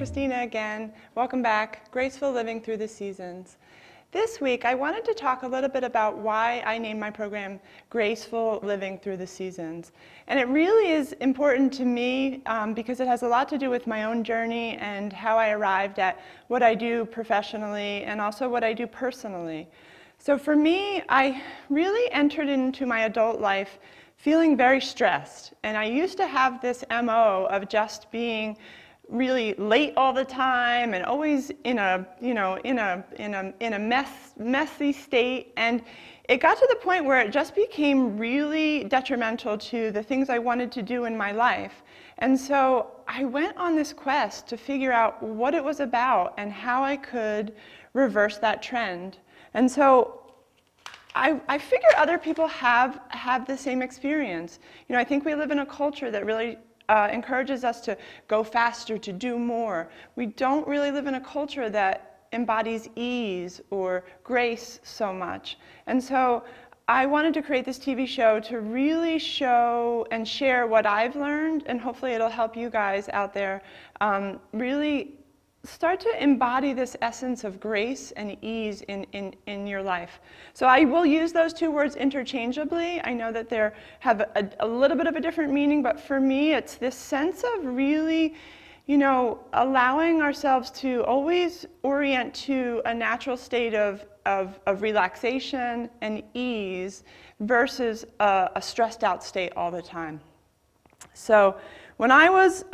Christina again. Welcome back. Graceful Living Through the Seasons. This week I wanted to talk a little bit about why I named my program Graceful Living Through the Seasons. And it really is important to me because it has a lot to do with my own journey and how I arrived at what I do professionally and also what I do personally. So for me, I really entered into my adult life feeling very stressed. And I used to have this MO of just being really late all the time and always in a messy state. And it got to the point where it just became really detrimental to the things I wanted to do in my life. And so I went on this quest to figure out what it was about and how I could reverse that trend. And so I figure other people have the same experience. You know, I think we live in a culture that really encourages us to go faster, to do more. We don't really live in a culture that embodies ease or grace so much. And so I wanted to create this TV show to really show and share what I've learned, and hopefully it'll help you guys out there really start to embody this essence of grace and ease in your life. So I will use those two words interchangeably. I know that they have a little bit of a different meaning, but for me it's this sense of really, you know, allowing ourselves to always orient to a natural state of relaxation and ease versus a stressed out state all the time. So when I was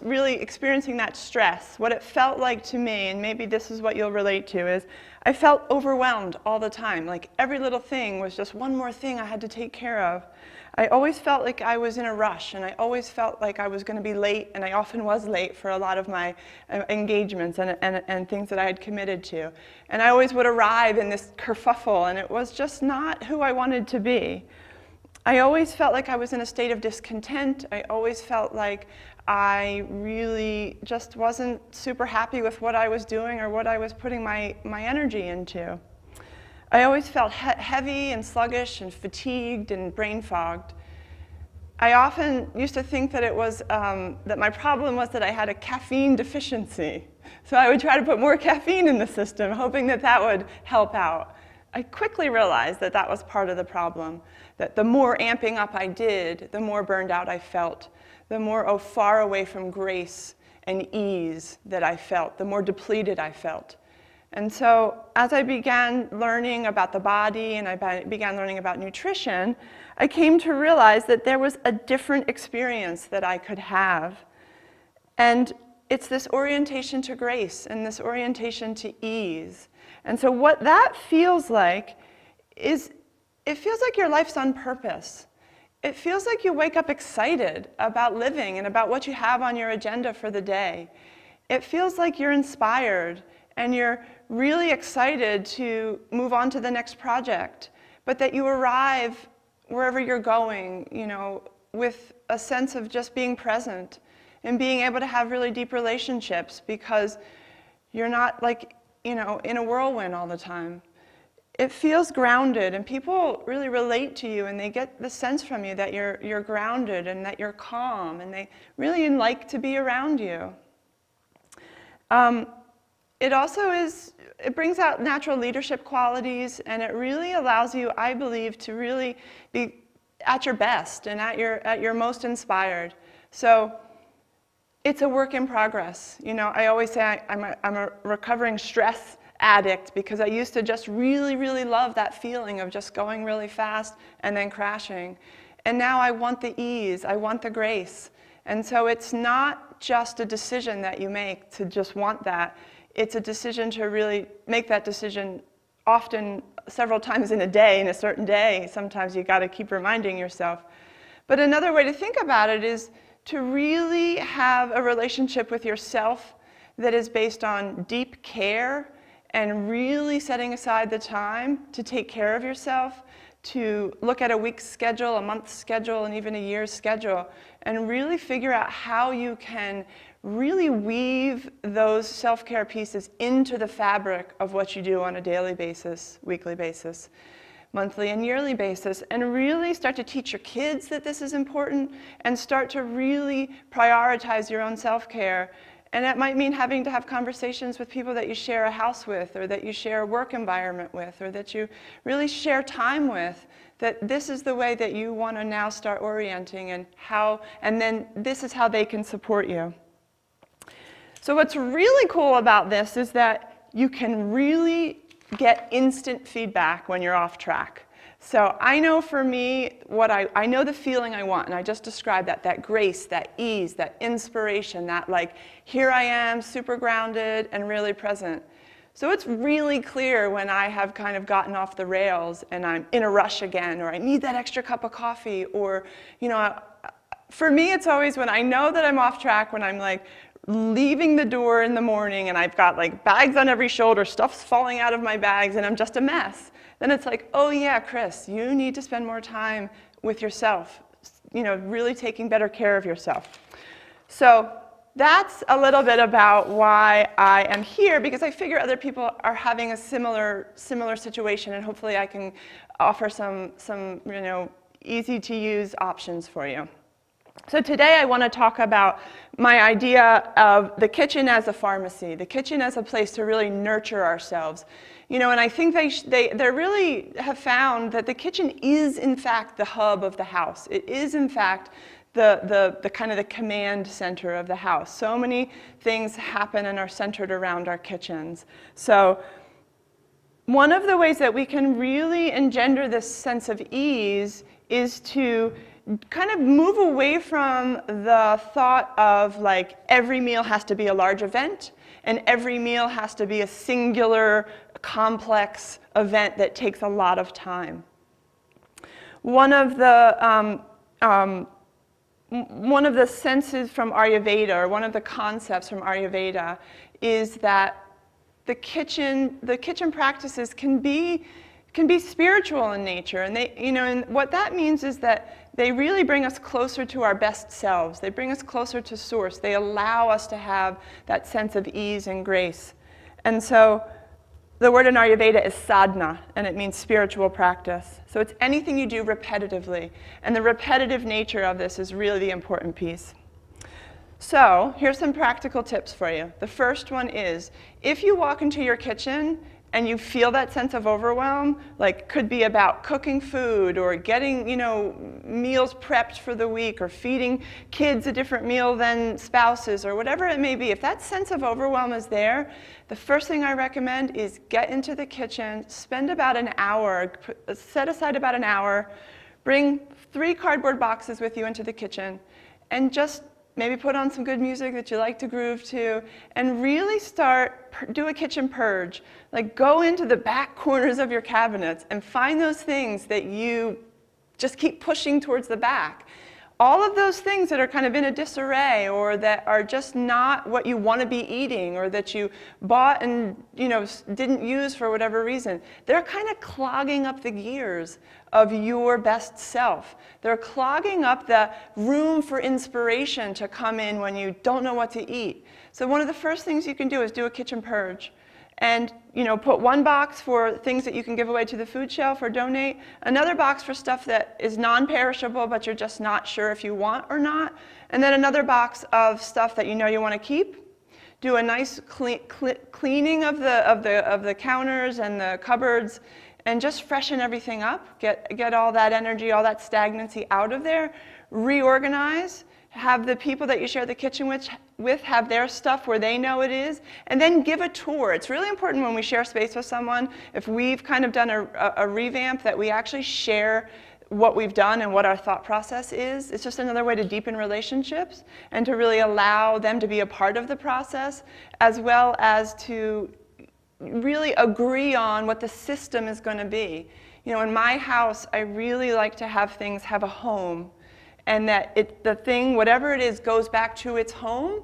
really experiencing that stress, what it felt like to me, and maybe this is what you'll relate to, is I felt overwhelmed all the time. Like every little thing was just one more thing I had to take care of. I always felt like I was in a rush, and I always felt like I was going to be late, and I often was late for a lot of my engagements and things that I had committed to. And I always would arrive in this kerfuffle, and it was just not who I wanted to be. I always felt like I was in a state of discontent. I always felt like I really just wasn't super happy with what I was doing or what I was putting my energy into. I always felt heavy and sluggish and fatigued and brain fogged. I often used to think that it was that my problem was that I had a caffeine deficiency. So I would try to put more caffeine in the system, hoping that that would help out. I quickly realized that that was part of the problem, that the more amping up I did, the more burned out I felt, the more far away from grace and ease that I felt, the more depleted I felt. And so as I began learning about the body and I began learning about nutrition, I came to realize that there was a different experience that I could have. And it's this orientation to grace and this orientation to ease. And so what that feels like is, it feels like your life's on purpose. It feels like you wake up excited about living and about what you have on your agenda for the day. It feels like you're inspired and you're really excited to move on to the next project, but that you arrive wherever you're going, you know, with a sense of just being present and being able to have really deep relationships because you're not like, you know, in a whirlwind all the time. It feels grounded, and people really relate to you, and they get the sense from you that you're grounded and that you're calm, and they really like to be around you. It also it brings out natural leadership qualities, and it really allows you, I believe, to really be at your best and at your most inspired. So it's a work in progress. You know, I always say I'm a recovering stress addict because I used to just really, really love that feeling of just going really fast and then crashing. And now I want the ease, I want the grace. And so it's not just a decision that you make to just want that. It's a decision to really make that decision often several times in a day, in a certain day. Sometimes you got to keep reminding yourself. But another way to think about it is to really have a relationship with yourself that is based on deep care and really setting aside the time to take care of yourself, to look at a week's schedule, a month's schedule, and even a year's schedule, and really figure out how you can really weave those self-care pieces into the fabric of what you do on a daily basis, weekly basis, monthly and yearly basis, and really start to teach your kids that this is important and start to really prioritize your own self-care And that might mean having to have conversations with people that you share a house with, or that you share a work environment with, or that you really share time with, that this is the way that you want to now start orienting, and then this is how they can support you. So what's really cool about this is that you can really get instant feedback when you're off track. So I know for me, I know the feeling I want, and I just described that grace, that ease, that inspiration, that like, here I am, super grounded and really present. So it's really clear when I have kind of gotten off the rails and I'm in a rush again, or I need that extra cup of coffee, or, you know, for me it's always when I know that I'm off track, when I'm like leaving the door in the morning and I've got like bags on every shoulder, stuff's falling out of my bags, and I'm just a mess. Then it's like, oh yeah, Chris, you need to spend more time with yourself, you know, really taking better care of yourself. So that's a little bit about why I am here, because I figure other people are having a similar situation, and hopefully I can offer some you know, easy to use options for you. So today I want to talk about my idea of the kitchen as a pharmacy, the kitchen as a place to really nurture ourselves. You know, and I think they really have found that the kitchen is in fact the hub of the house. It is in fact the kind of the command center of the house. So many things happen and are centered around our kitchens. So one of the ways that we can really engender this sense of ease is to kind of move away from the thought of like every meal has to be a large event and every meal has to be a singular, complex event that takes a lot of time. One of the senses from Ayurveda, or one of the concepts from Ayurveda, is that the kitchen practices can be spiritual in nature, and and what that means is that they really bring us closer to our best selves. They bring us closer to source. They allow us to have that sense of ease and grace. And so the word in Ayurveda is sadhana, and it means spiritual practice. So it's anything you do repetitively, and the repetitive nature of this is really the important piece. So here's some practical tips for you. The first one is, if you walk into your kitchen and you feel that sense of overwhelm, like could be about cooking food or getting, you know, meals prepped for the week, or feeding kids a different meal than spouses, or whatever it may be, if that sense of overwhelm is there, the first thing I recommend is get into the kitchen, spend about an hour, set aside about an hour, bring 3 cardboard boxes with you into the kitchen, and just maybe put on some good music that you like to groove to, and really do a kitchen purge. Like, go into the back corners of your cabinets and find those things that you just keep pushing towards the back. All of those things that are kind of in a disarray, or that are just not what you want to be eating, or that you bought and didn't use for whatever reason, they're kind of clogging up the gears of your best self. They're clogging up the room for inspiration to come in when you don't know what to eat. So one of the first things you can do is do a kitchen purge. And put one box for things that you can give away to the food shelf or donate, another box for stuff that is non-perishable but you're just not sure if you want or not, and then another box of stuff that you want to keep. Do a nice cleaning of the counters and the cupboards, and just freshen everything up. Get all that energy, all that stagnancy out of there. Reorganize. Have the people that you share the kitchen with have their stuff where they know it is, and then give a tour. It's really important when we share space with someone, if we've kind of done a revamp, that we actually share what we've done and what our thought process is. It's just another way to deepen relationships and to really allow them to be a part of the process, as well as to really agree on what the system is going to be. In my house, I really like to have things have a home, and that the thing, whatever it is, goes back to its home,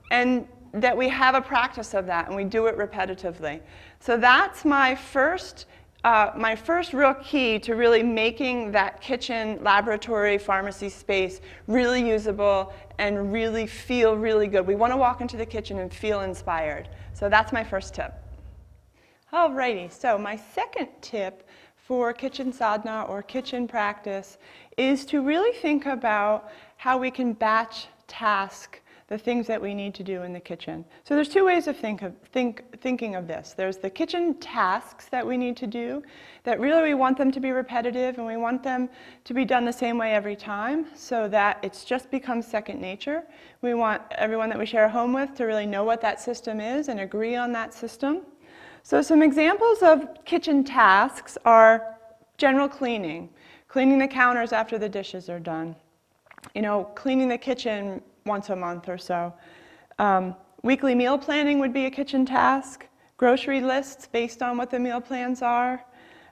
and that we have a practice of that, and we do it repetitively. So that's my first real key to really making that kitchen, laboratory, pharmacy space really usable and really feel really good. We want to walk into the kitchen and feel inspired. So that's my first tip. Alrighty, so my second tip for kitchen sadhana or kitchen practice is to really think about how we can batch task the things that we need to do in the kitchen. So there's two ways of thinking of this. There's the kitchen tasks that we need to do, that really we want them to be repetitive, and we want them to be done the same way every time, so that it's just becomes second nature. We want everyone that we share a home with to really know what that system is and agree on that system. So some examples of kitchen tasks are general cleaning, cleaning the counters after the dishes are done, cleaning the kitchen once a month or so. Weekly meal planning would be a kitchen task. Grocery lists based on what the meal plans are.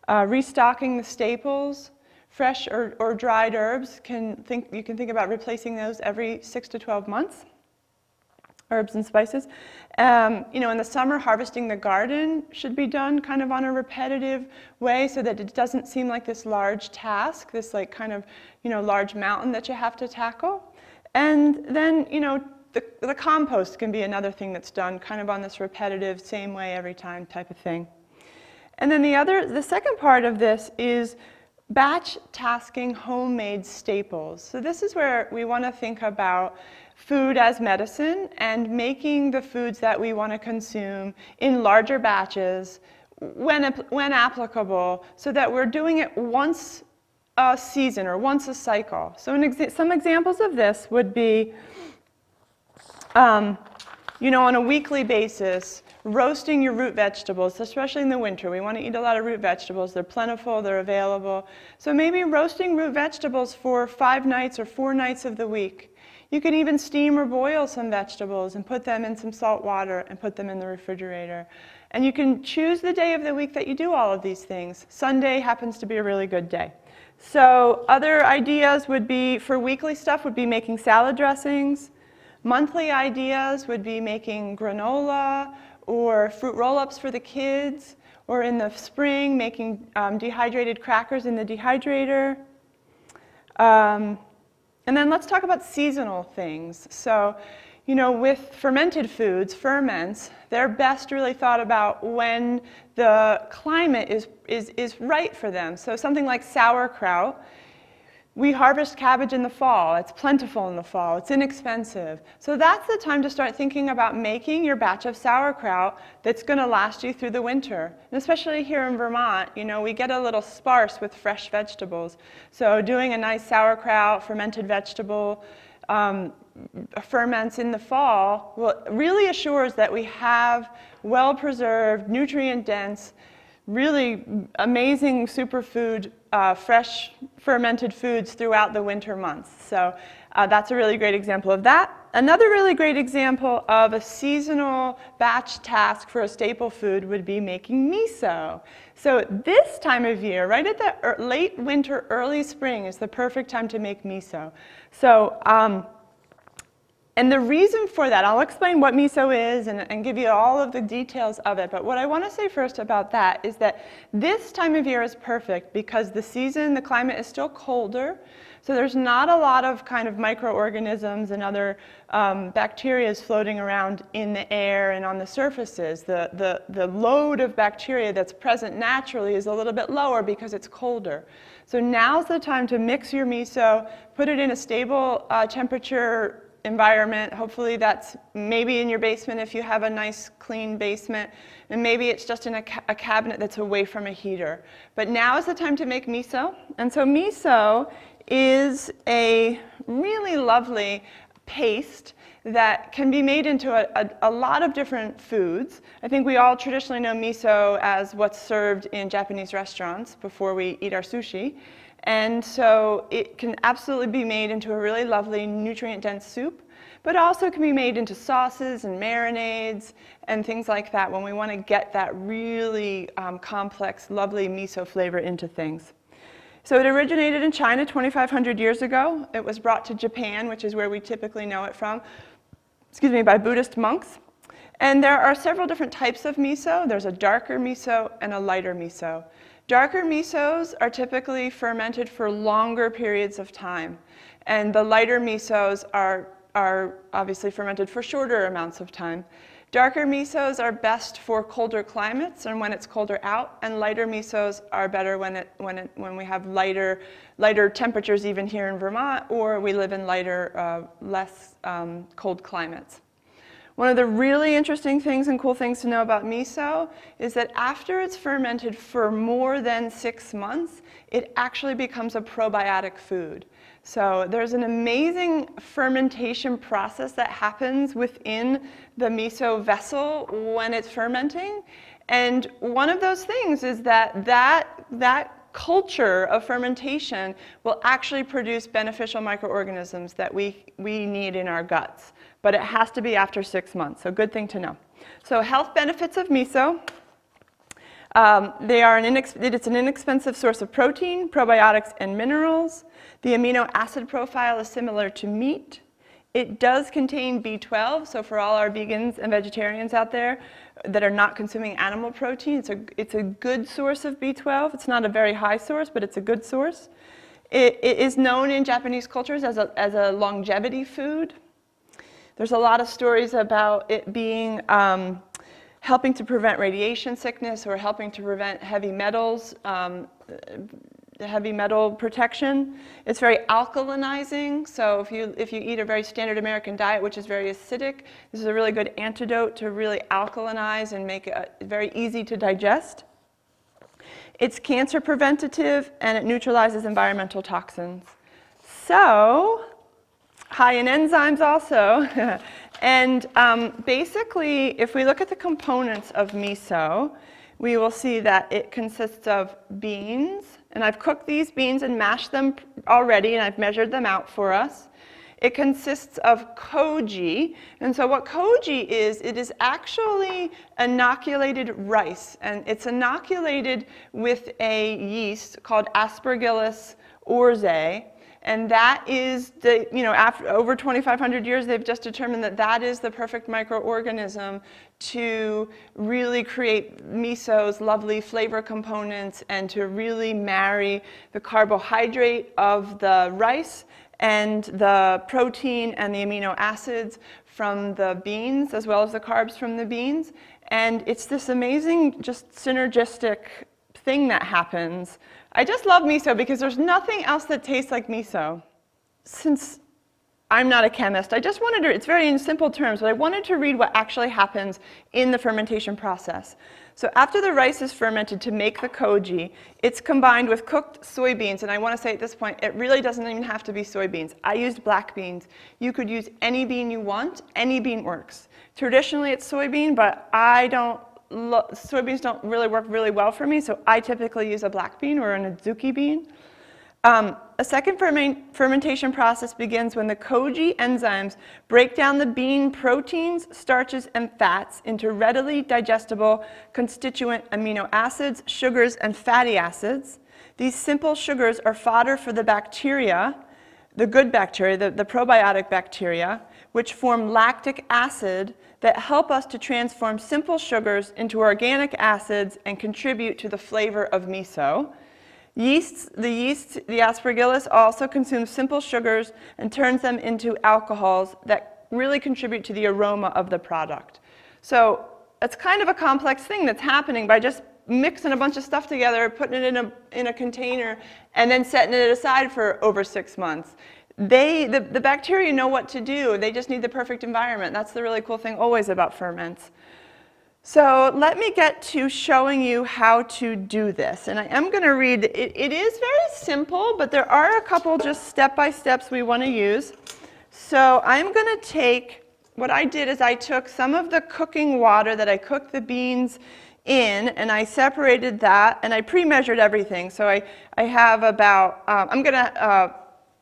Restocking the staples. Fresh or dried herbs, you can think about replacing those every 6 to 12 months. Herbs and spices. In the summer, harvesting the garden should be done kind of on a repetitive way so that it doesn't seem like this large task, this like kind of, large mountain that you have to tackle. And then, the compost can be another thing that's done kind of on this repetitive, same way every time type of thing. And then the second part of this is batch tasking homemade staples. So this is where we want to think about food as medicine and making the foods that we want to consume in larger batches when applicable, so that we're doing it once a season or once a cycle. So some examples of this would be, on a weekly basis, roasting your root vegetables, especially in the winter. We want to eat a lot of root vegetables. They're plentiful, they're available. So maybe roasting root vegetables for 5 nights or 4 nights of the week. You can even steam or boil some vegetables and put them in some salt water and put them in the refrigerator. And you can choose the day of the week that you do all of these things. Sunday happens to be a really good day. So other ideas would be, for weekly stuff, would be making salad dressings. Monthly ideas would be making granola or fruit roll-ups for the kids, or in the spring, making dehydrated crackers in the dehydrator. And then let's talk about seasonal things. So, with fermented foods, ferments, they're best really thought about when the climate is right for them. So something like sauerkraut, we harvest cabbage in the fall. It's plentiful in the fall. It's inexpensive. So that's the time to start thinking about making your batch of sauerkraut that's going to last you through the winter. And especially here in Vermont, we get a little sparse with fresh vegetables. So doing a nice sauerkraut, fermented vegetable, ferments in the fall really assures that we have well-preserved, nutrient-dense, really amazing superfood, fresh fermented foods throughout the winter months. So that's a really great example of that. Another really great example of a seasonal batch task for a staple food would be making miso. So this time of year, right at the late winter, early spring, is the perfect time to make miso. So, and the reason for that, I'll explain what miso is and give you all of the details of it. But what I want to say first about that is that this time of year is perfect because the climate is still colder. So there's not a lot of kind of microorganisms and other bacteria floating around in the air and on the surfaces. The load of bacteria that's present naturally is a little bit lower because it's colder. So now's the time to mix your miso, put it in a stable temperature environment. Hopefully that's maybe in your basement if you have a nice clean basement, and maybe it's just in a cabinet that's away from a heater. But now is the time to make miso. And so miso is a really lovely paste that can be made into a lot of different foods. I think we all traditionally know miso as what's served in Japanese restaurants before we eat our sushi. And so it can absolutely be made into a really lovely nutrient-dense soup, but also can be made into sauces and marinades and things like that when we want to get that really complex, lovely miso flavor into things. So it originated in China 2,500 years ago. It was brought to Japan, which is where we typically know it from, by Buddhist monks. And there are several different types of miso. There's a darker miso and a lighter miso. Darker misos are typically fermented for longer periods of time, and the lighter misos are obviously fermented for shorter amounts of time. Darker misos are best for colder climates and when it's colder out, and lighter misos are better when we have lighter temperatures even here in Vermont, or we live in lighter, less cold climates. One of the really interesting things and cool things to know about miso is that after it's fermented for more than 6 months, it actually becomes a probiotic food. So there's an amazing fermentation process that happens within the miso vessel when it's fermenting. And one of those things is that culture of fermentation will actually produce beneficial microorganisms that we need in our guts. But it has to be after 6 months, so good thing to know. So health benefits of miso. It's an inexpensive source of protein, probiotics, and minerals. The amino acid profile is similar to meat. It does contain B12, so for all our vegans and vegetarians out there that are not consuming animal protein, it's a good source of B12. It's not a very high source, but it's a good source. It is known in Japanese cultures as a longevity food. There's a lot of stories about it being helping to prevent radiation sickness or helping to prevent heavy metals, heavy metal protection. It's very alkalinizing, so if you eat a very standard American diet, which is very acidic, this is a really good antidote to really alkalinize and make it very easy to digest. It's cancer preventative, and it neutralizes environmental toxins. So, high in enzymes also. And basically, if we look at the components of miso, we will see that it consists of beans. And I've cooked these beans and mashed them already, and I've measured them out for us. It consists of koji. And so what koji is, it is actually inoculated rice. And it's inoculated with a yeast called Aspergillus oryzae. And that is after over 2,500 years, they've just determined that that is the perfect microorganism to really create miso's lovely flavor components and to really marry the carbohydrate of the rice and the protein and the amino acids from the beans, as well as the carbs from the beans. And it's this amazing, just synergistic thing that happens. I just love miso because there's nothing else that tastes like miso. Since I'm not a chemist, I just wanted to, it's very in simple terms, but I wanted to read what actually happens in the fermentation process. So after the rice is fermented to make the koji, it's combined with cooked soybeans. And I want to say at this point, it really doesn't even have to be soybeans. I used black beans. You could use any bean you want. Any bean works. Traditionally, it's soybean, but soybeans don't really work really well for me, so I typically use a black bean or an azuki bean. A second fermentation process begins when the koji enzymes break down the bean proteins, starches, and fats into readily digestible constituent amino acids, sugars, and fatty acids. These simple sugars are fodder for the bacteria, the good bacteria, the probiotic bacteria, which form lactic acid that help us to transform simple sugars into organic acids and contribute to the flavor of miso. The Aspergillus, also consumes simple sugars and turns them into alcohols that really contribute to the aroma of the product. So it's kind of a complex thing that's happening by just mixing a bunch of stuff together, putting it in a container, and then setting it aside for over 6 months. The bacteria know what to do. They just need the perfect environment. That's the really cool thing always about ferments. So let me get to showing you how to do this. And I am going to read, it is very simple, but there are a couple just step-by-steps we want to use. So I'm going to take, what I did is I took some of the cooking water that I cooked the beans in, and I separated that, and I pre-measured everything. So I have about,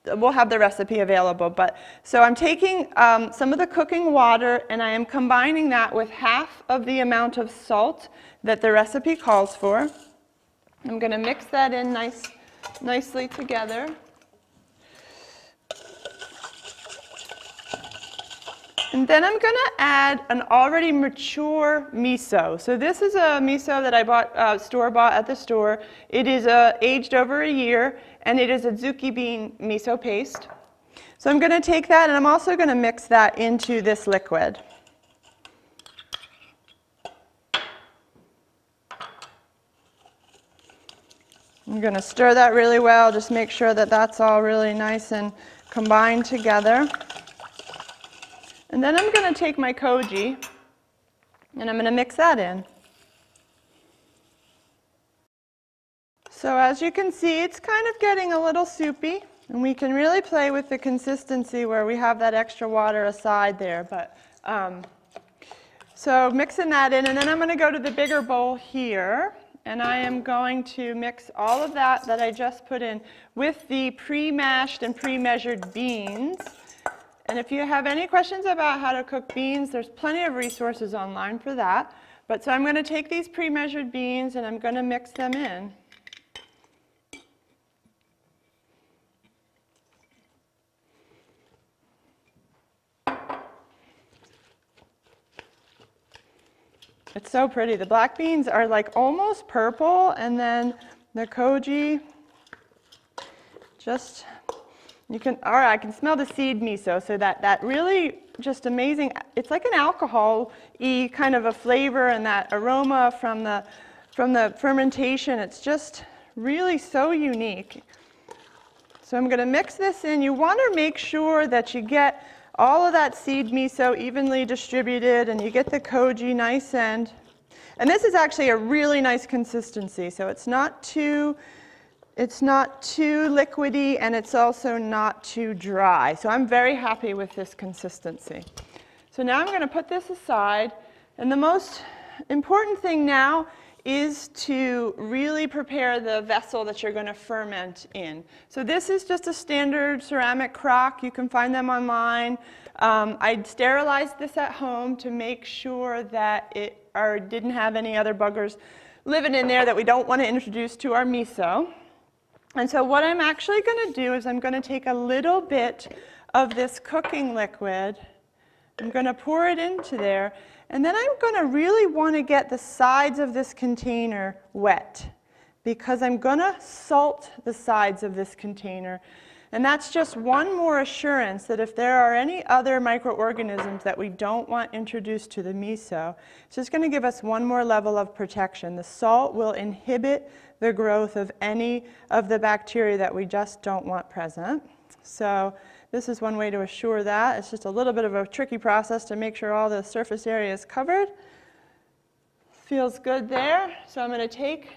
we'll have the recipe available, but so I'm taking some of the cooking water and I am combining that with half of the amount of salt that the recipe calls for. I'm going to mix that in nicely together. And then I'm going to add an already mature miso. So this is a miso that I bought store-bought at the store. It is aged over a year, and it is a azuki bean miso paste. So I'm going to take that, and I'm also going to mix that into this liquid. I'm going to stir that really well, just make sure that that's all really nice and combined together. And then I'm going to take my Koji and I'm going to mix that in. So as you can see, it's kind of getting a little soupy, and we can really play with the consistency where we have that extra water aside there. But so mixing that in, and then I'm going to go to the bigger bowl here, and I am going to mix all of that I just put in with the pre-mashed and pre-measured beans. And if you have any questions about how to cook beans, there's plenty of resources online for that. But so I'm going to take these pre-measured beans and I'm going to mix them in. It's so pretty. The black beans are like almost purple, and then the Koji, just, you can, all right, I can smell the seed miso, so that really just amazing, it's like an alcohol-y kind of a flavor, and that aroma from the fermentation, it's just really so unique. So I'm going to mix this in. You want to make sure that you get all of that seed miso evenly distributed, and you get the Koji nice and this is actually a really nice consistency. So it's not too liquidy, and it's also not too dry. So I'm very happy with this consistency. So now I'm going to put this aside, and the most important thing now is to really prepare the vessel that you're going to ferment in. So this is just a standard ceramic crock. You can find them online. I'd sterilized this at home to make sure that it didn't have any other buggers living in there that we don't want to introduce to our miso. And so what I'm actually going to do is I'm going to take a little bit of this cooking liquid. I'm going to pour it into there. And then I'm going to really want to get the sides of this container wet, because I'm going to salt the sides of this container. And that's just one more assurance that if there are any other microorganisms that we don't want introduced to the miso, it's just going to give us one more level of protection. The salt will inhibit the growth of any of the bacteria that we just don't want present. So this is one way to assure that. It's just a little bit of a tricky process to make sure all the surface area is covered. Feels good there. So I'm going to take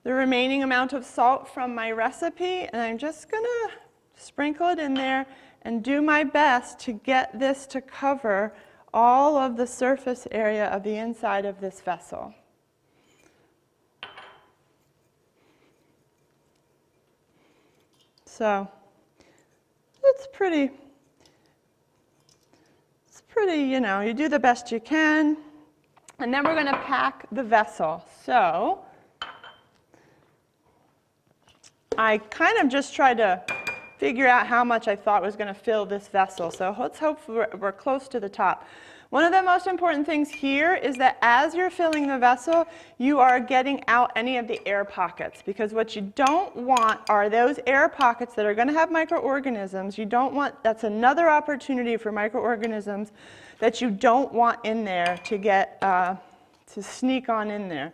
the remaining amount of salt from my recipe, and I'm just going to sprinkle it in there and do my best to get this to cover all of the surface area of the inside of this vessel. So it's pretty, you know, you do the best you can. And then we're going to pack the vessel. So I kind of just tried to figure out how much I thought was going to fill this vessel. So let's hope we're close to the top. One of the most important things here is that as you're filling the vessel, you are getting out any of the air pockets, because what you don't want are those air pockets that are going to have microorganisms. You don't want, that's another opportunity for microorganisms that you don't want in there to get, to sneak on in there.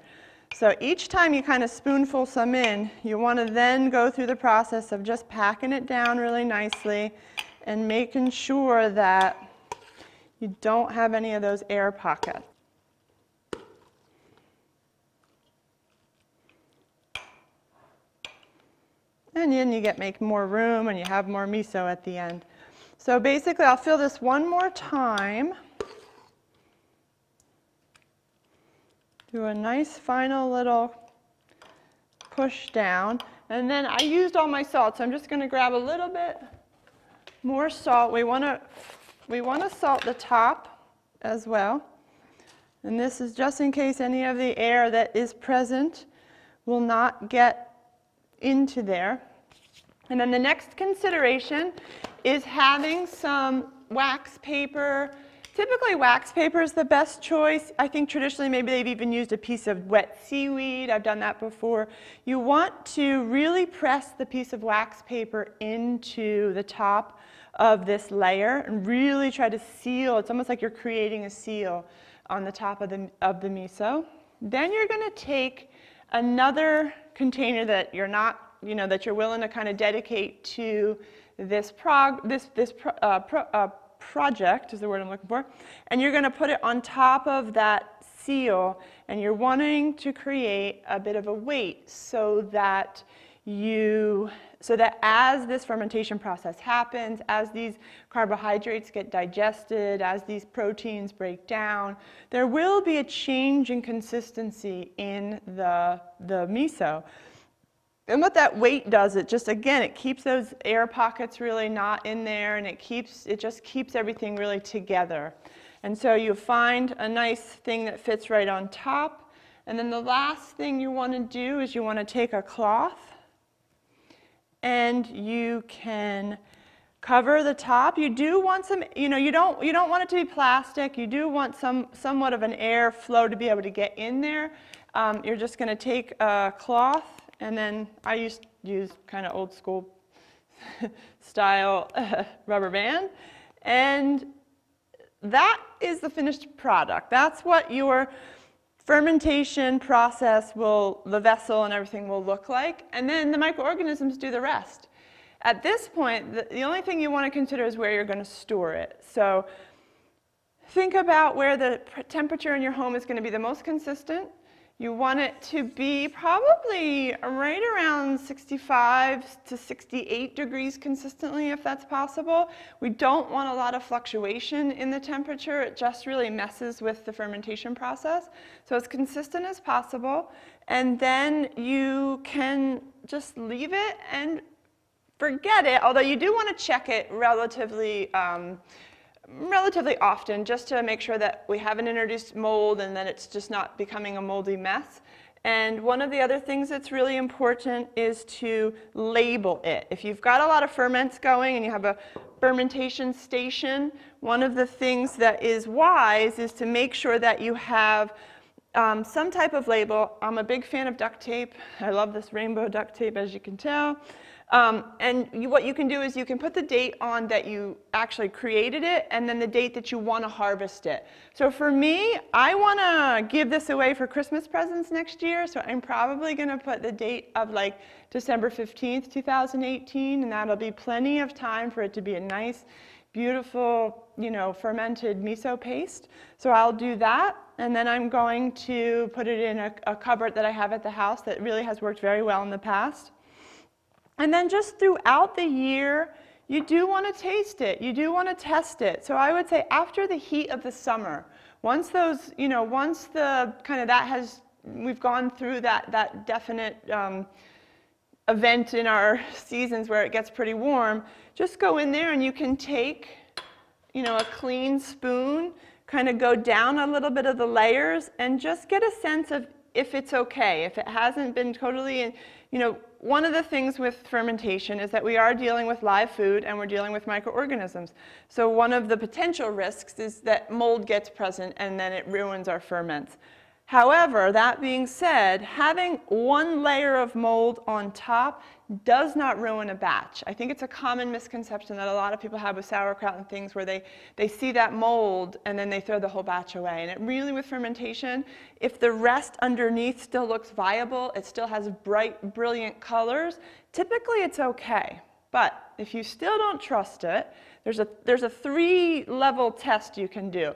So each time you kind of spoonful some in, you want to then go through the process of just packing it down really nicely and making sure that you don't have any of those air pockets. And then you make more room and you have more miso at the end. So basically I'll fill this one more time. Do a nice final little push down. And then I used all my salt, so I'm just going to grab a little bit more salt. We want to salt the top as well. And this is just in case any of the air that is present will not get into there. And then the next consideration is having some wax paper. Typically wax paper is the best choice. I think traditionally maybe they've even used a piece of wet seaweed. I've done that before. You want to really press the piece of wax paper into the top of this layer and really try to seal. It's almost like you're creating a seal on the top of the miso. Then you're going to take another container that you're not, that you're willing to kind of dedicate to this project is the word I'm looking for, and you're going to put it on top of that seal, and you're wanting to create a bit of a weight so that as this fermentation process happens, as these carbohydrates get digested, as these proteins break down, there will be a change in consistency in the miso. And what that weight does, it keeps those air pockets really not in there, and it just keeps everything really together. And so you find a nice thing that fits right on top. And then the last thing you want to do is you want to take a cloth, and you can cover the top. You do want some, you don't want it to be plastic. You do want somewhat of an air flow to be able to get in there. You're just going to take a cloth, and then I use kind of old school style rubber band, and that is the finished product. That's what your fermentation process the vessel and everything will look like, and then the microorganisms do the rest. At this point, the only thing you want to consider is where you're going to store it. So think about where the temperature in your home is going to be the most consistent. You want it to be probably right around 65 to 68 degrees consistently, if that's possible. We don't want a lot of fluctuation in the temperature. It just really messes with the fermentation process. So as consistent as possible. And then you can just leave it and forget it, although you do want to check it relatively often, just to make sure that we haven't introduced mold and that it's just not becoming a moldy mess. And one of the other things that's really important is to label it. If you've got a lot of ferments going and you have a fermentation station, one of the things that is wise is to make sure that you have some type of label. I'm a big fan of duct tape. I love this rainbow duct tape, as you can tell. What you can do is you can put the date on that you actually created it, and then the date that you want to harvest it. So for me, I want to give this away for Christmas presents next year, so I'm probably going to put the date of like December 15th, 2018, and that'll be plenty of time for it to be a nice, beautiful, fermented miso paste. So I'll do that, and then I'm going to put it in a cupboard that I have at the house that really has worked very well in the past. And then just throughout the year, you do want to taste it. You do want to test it. So I would say after the heat of the summer, once those, once the kind of we've gone through that definite event in our seasons where it gets pretty warm, just go in there and you can take, a clean spoon, kind of go down a little bit of the layers and just get a sense of if it's okay, if it hasn't been totally, one of the things with fermentation is that we are dealing with live food and we're dealing with microorganisms. So one of the potential risks is that mold gets present and then it ruins our ferments. However, that being said, having one layer of mold on top does not ruin a batch. I think it's a common misconception that a lot of people have with sauerkraut and things where they see that mold and then they throw the whole batch away. And it really, with fermentation, if the rest underneath still looks viable, it still has bright, brilliant colors, typically it's okay. But if you still don't trust it, there's a 3-level test you can do.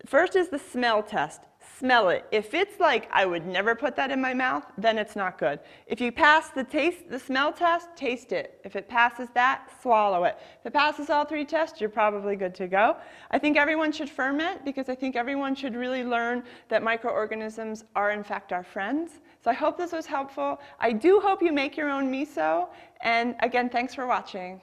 First is the smell test. Smell it. If it's like, I would never put that in my mouth, then it's not good. If you pass the smell test, taste it. If it passes that, swallow it. If it passes all 3 tests, you're probably good to go. I think everyone should ferment because I think everyone should really learn that microorganisms are in fact our friends. So I hope this was helpful. I do hope you make your own miso. And again, thanks for watching.